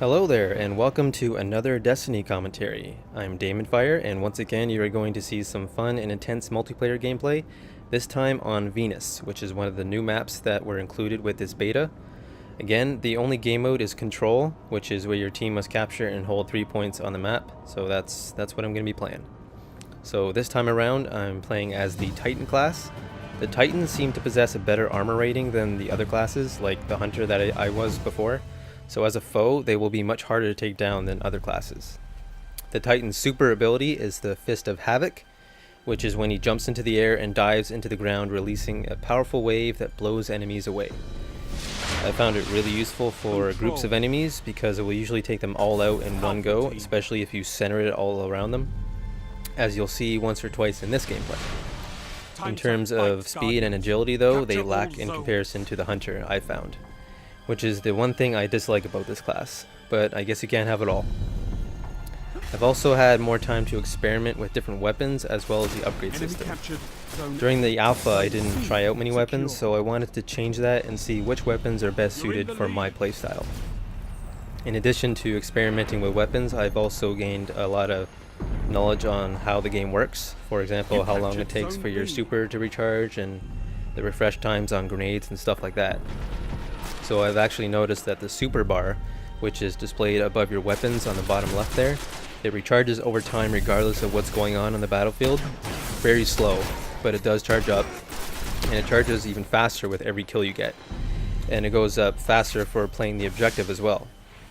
Hello there, and welcome to another Destiny commentary. I'm Damon Fire, and once again you are going to see some fun and intense multiplayer gameplay, this time on Venus, which is one of the new maps that were included with this beta. Again, the only game mode is Control, which is where your team must capture and hold 3 points on the map, so that's what I'm going to be playing. So this time around, I'm playing as the Titan class. The Titans seem to possess a better armor rating than the other classes, like the Hunter that I was before. So as a foe, they will be much harder to take down than other classes. The Titan's super ability is the Fist of Havoc, which is when he jumps into the air and dives into the ground, releasing a powerful wave that blows enemies away. I found it really useful for groups of enemies because it will usually take them all out in one go, especially if you center it all around them, as you'll see once or twice in this gameplay. In terms of speed and agility though, they lack in comparison to the Hunter, I found, which is the one thing I dislike about this class, but I guess you can't have it all. I've also had more time to experiment with different weapons as well as the upgrade system. During the alpha I didn't try out many weapons, so I wanted to change that and see which weapons are best suited for my playstyle. In addition to experimenting with weapons, I've also gained a lot of knowledge on how the game works. For example, how long it takes for your super to recharge and the refresh times on grenades and stuff like that. So I've actually noticed that the super bar, which is displayed above your weapons on the bottom left there, it recharges over time regardless of what's going on the battlefield. Very slow, but it does charge up, and it charges even faster with every kill you get. And it goes up faster for playing the objective as well.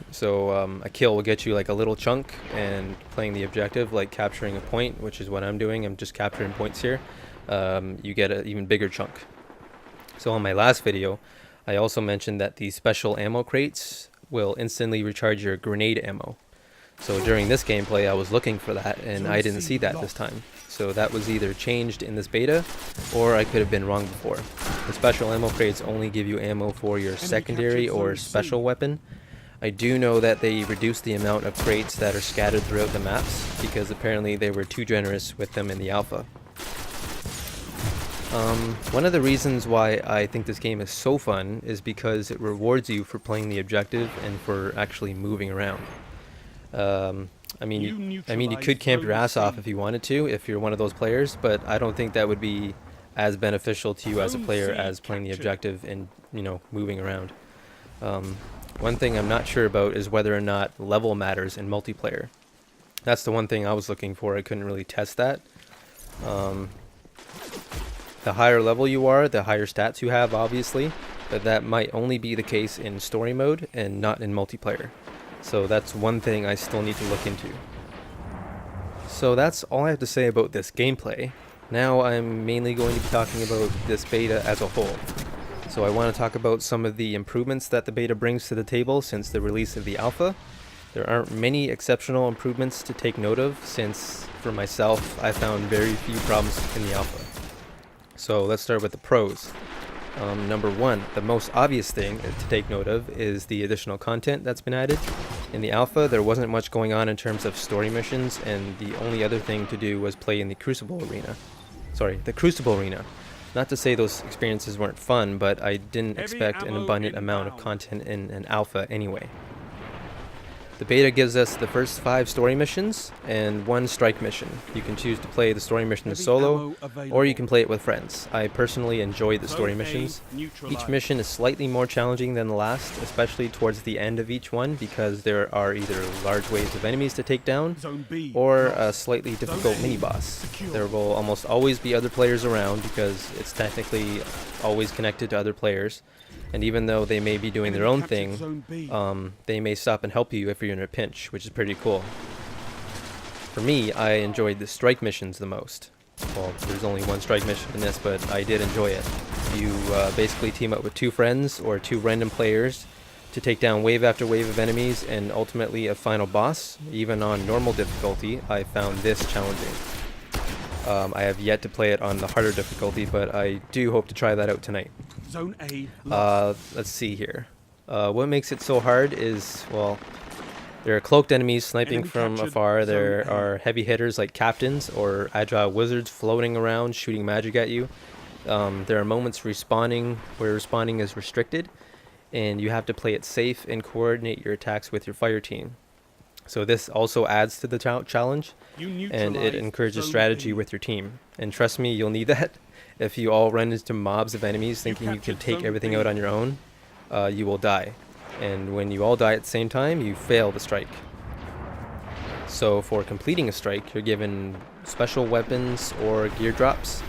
So a kill will get you like a little chunk, and playing the objective, like capturing a point, which is what I'm doing, I'm just capturing points here, you get an even bigger chunk. So on my last video, I also mentioned that the special ammo crates will instantly recharge your grenade ammo. So during this gameplay I was looking for that and I didn't see that this time. So that was either changed in this beta or I could have been wrong before. The special ammo crates only give you ammo for your secondary or special weapon. I do know that they reduced the amount of crates that are scattered throughout the maps because apparently they were too generous with them in the alpha. One of the reasons why I think this game is so fun is because it rewards you for playing the objective and for actually moving around. I mean, you could camp your ass off if you wanted to, if you're one of those players, but I don't think that would be as beneficial to you as a player as playing the objective and, moving around. One thing I'm not sure about is whether or not level matters in multiplayer. That's the one thing I was looking for. I couldn't really test that. The higher level you are, the higher stats you have, obviously, but that might only be the case in story mode and not in multiplayer. So that's one thing I still need to look into. So that's all I have to say about this gameplay. Now I'm mainly going to be talking about this beta as a whole. So I want to talk about some of the improvements that the beta brings to the table since the release of the alpha. There aren't many exceptional improvements to take note of since, for myself, I found very few problems in the alpha. So let's start with the pros. Number one, the most obvious thing to take note of is the additional content that's been added. In the alpha, there wasn't much going on in terms of story missions, and the only other thing to do was play in the Crucible Arena. Not to say those experiences weren't fun, but I didn't expect an abundant amount of content in an alpha anyway. The beta gives us the first 5 story missions and 1 strike mission. You can choose to play the story mission solo, or you can play it with friends. I personally enjoyed the story missions. Each mission is slightly more challenging than the last, especially towards the end of each one, because there are either large waves of enemies to take down, or a slightly difficult mini-boss. There will almost always be other players around, because it's technically always connected to other players. And even though they may be doing their own thing, they may stop and help you if you're in a pinch, which is pretty cool. For me, I enjoyed the strike missions the most. Well, there's only 1 strike mission in this, but I did enjoy it. You basically team up with 2 friends or 2 random players to take down wave after wave of enemies and ultimately a final boss. Even on normal difficulty, I found this challenging. I have yet to play it on the harder difficulty, but I do hope to try that out tonight. Zone A. Let's see here. What makes it so hard is, well, there are cloaked enemies sniping from afar. There are heavy hitters like captains or agile wizards floating around shooting magic at you. There are moments respawning where respawning is restricted, and you have to play it safe and coordinate your attacks with your fire team. So this also adds to the challenge, and it encourages strategy with your team. And trust me, you'll need that. If you all run into mobs of enemies thinking you can take everything out on your own, you will die. And when you all die at the same time, you fail the strike. So for completing a strike, you're given special weapons or gear drops,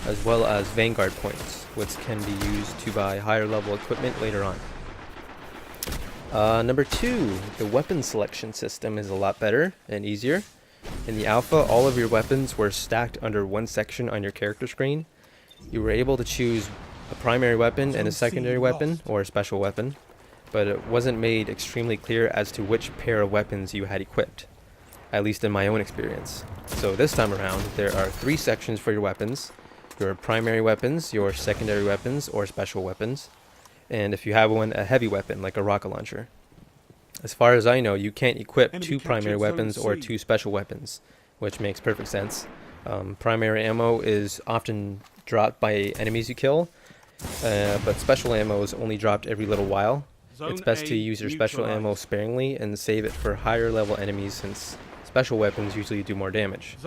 as well as vanguard points, which can be used to buy higher level equipment later on. Number 2, the weapon selection system is a lot better and easier. In the alpha, all of your weapons were stacked under one section on your character screen. You were able to choose a primary weapon and a secondary weapon, or a special weapon, but it wasn't made extremely clear as to which pair of weapons you had equipped, at least in my own experience. So this time around, there are 3 sections for your weapons: your primary weapons, your secondary weapons, or special weapons, and if you have one, a heavy weapon like a rocket launcher. As far as I know, you can't equip 2 primary weapons or 2 special weapons, which makes perfect sense. Primary ammo is often dropped by enemies you kill, but special ammo is only dropped every little while. It's best to use your special ammo sparingly and save it for higher level enemies, since special weapons usually do more damage.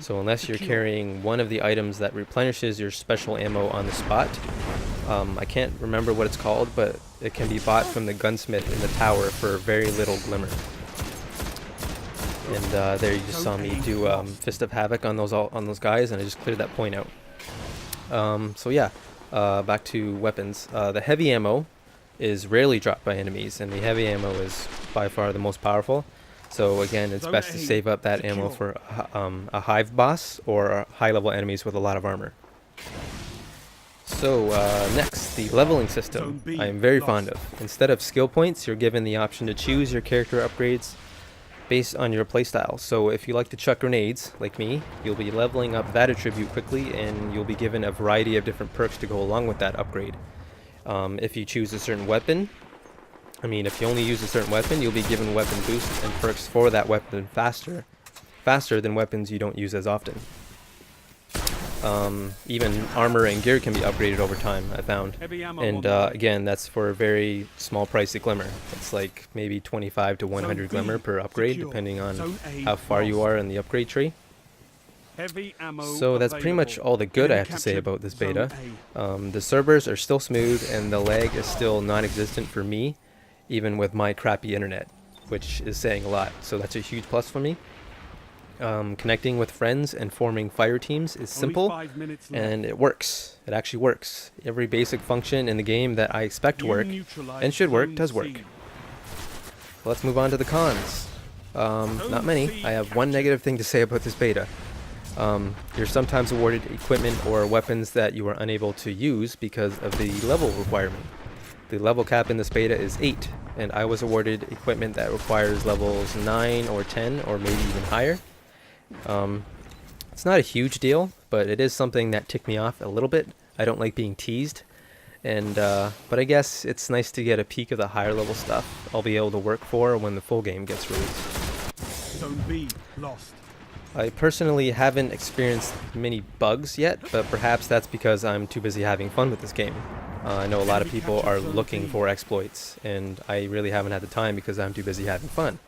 So unless you're carrying one of the items that replenishes your special ammo on the spot, I can't remember what it's called, but it can be bought from the gunsmith in the tower for very little glimmer. And there you just saw me do Fist of Havoc on those guys, and I just cleared that point out. So yeah, back to weapons. The heavy ammo is rarely dropped by enemies, and the heavy ammo is by far the most powerful. So again, it's best to save up that ammo for a hive boss or high level enemies with a lot of armor. So next, the leveling system I am very fond of. Instead of skill points, you're given the option to choose your character upgrades based on your playstyle. So if you like to chuck grenades, like me, you'll be leveling up that attribute quickly, and you'll be given a variety of different perks to go along with that upgrade. If you choose a certain weapon, if you only use a certain weapon, you'll be given weapon boosts and perks for that weapon faster than weapons you don't use as often. Even armor and gear can be upgraded over time, I found. And again, that's for a very small price of glimmer. It's like maybe 25 to 100 glimmer per upgrade, depending on how far you are in the upgrade tree. So that's pretty much all the good I have to say about this beta. The servers are still smooth, and the lag is still non-existent for me, even with my crappy internet, which is saying a lot. So that's a huge plus for me. Connecting with friends and forming fire teams is simple, and it works. It actually works. Every basic function in the game that I expect to work and should work does work. Let's move on to the cons. Not many. I have one negative thing to say about this beta. You're sometimes awarded equipment or weapons that you are unable to use because of the level requirement. The level cap in this beta is 8, and I was awarded equipment that requires levels 9 or 10 or maybe even higher. It's not a huge deal, but it is something that ticked me off a little bit. I don't like being teased, and but I guess it's nice to get a peek of the higher level stuff I'll be able to work for when the full game gets released. Zone B lost. I personally haven't experienced many bugs yet, but perhaps that's because I'm too busy having fun with this game. I know a lot of people are looking for exploits, and I really haven't had the time because I'm too busy having fun.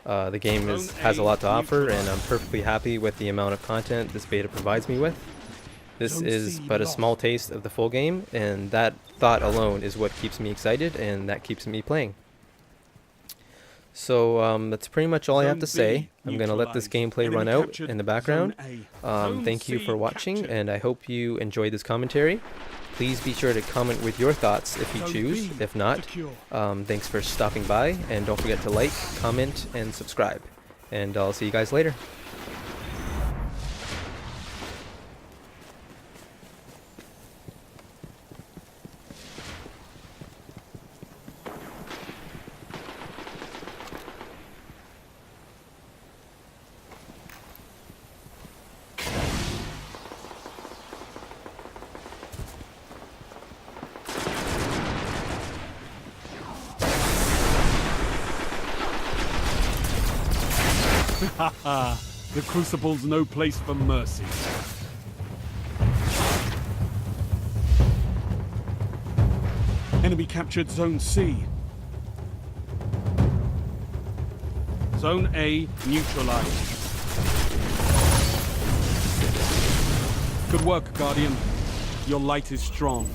The game has a lot to offer, and I'm perfectly happy with the amount of content this beta provides me with. This is but a small taste of the full game, and that thought alone is what keeps me excited, and that keeps me playing. So that's pretty much all I have to say. I'm going to let this gameplay run out in the background. Thank you for watching, and I hope you enjoyed this commentary. Please be sure to comment with your thoughts if you choose. If not, thanks for stopping by, and don't forget to like, comment, and subscribe. And I'll see you guys later. Haha, the Crucible's no place for mercy. Enemy captured Zone C. Zone A neutralized. Good work, Guardian. Your light is strong.